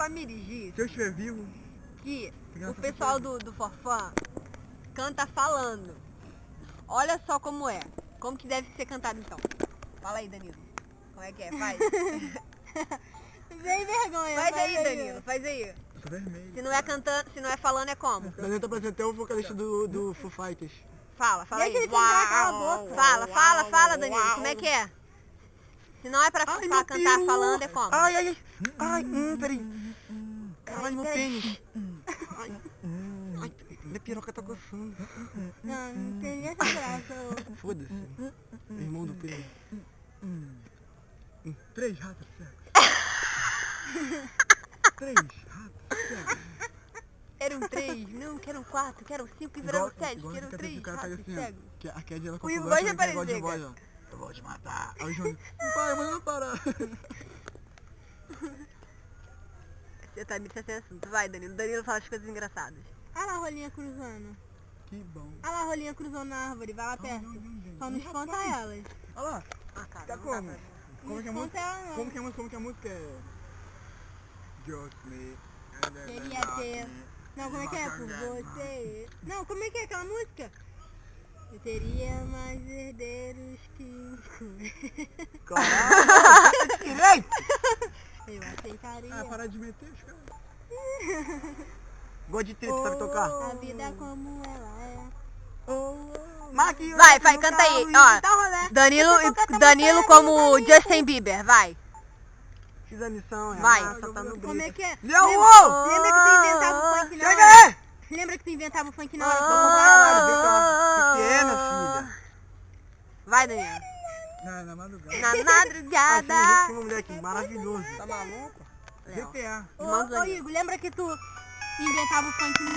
só me dirigir Se eu estiver vivo... que o pessoal do Forfã canta falando. Olha só como é. Como que deve ser cantado então. Fala aí, Danilo. Como é que é? Faz. Sem vergonha. Faz aí, Danilo. Faz aí. Eu sou vermelho. Se não é cantando, se não é falando, é como? Danilo tá parecendo até o vocalista do Foo Fighters. Fala aí. Deixa ele cantar, cala a boca. Fala, Danilo. Como é que é? Se não é pra cantar peru. falando, é como? Ai, peraí. Caralho, meu Peraí. pênis. Ai, minha piroca tá coçando. Não tem essa graça. Foda-se. Irmão do pênis. 3 ratos cegos. 3 ratos cegos. Eram 3, não, que eram 4, que eram 5 e viraram 7, que eram 3 ratos cegos. Que a Ked ela O Igor vai de aparecer, voz, ó. Eu vou te matar. Aí o Júnior, pai, manda parar. Você tá me sem assunto. Vai, Danilo. Danilo fala as coisas engraçadas. Olha lá a rolinha cruzando. Que bom. Olha lá a rolinha cruzando na árvore. Vai lá perto. Só não espanta elas. Olha lá. Ah, cara, Tá não como? dá pra ver. Como que é a Não música? espanta ela não. Como que a música é? Just me. Queria ter... Não, como é que é? Por você. Não, como é que é aquela música? Eu teria mais herdeiros que... Caralho, direito! Eu aceitaria. Ah, parar de meter os caras. Gosto de trito, sabe tocar? A vida como ela é. Vai, canta aí. Ó, Danilo como Justin Bieber, vai. Fiz a missão, é. Vai. Massa, tá no Como é brilho. que é? Lembra Lembra que tu inventava o funk na Chega hora? aí! Lembra que tu inventava o funk na hora? O que é, minha filha? Vai, Danilo. Na madrugada. Na madrugada. Ah, tinha uma mulher aqui, maravilhoso. Tá maluco? Léo. GTA. Irmão do Ô, Danilo. Igor, lembra que tu inventava o funk no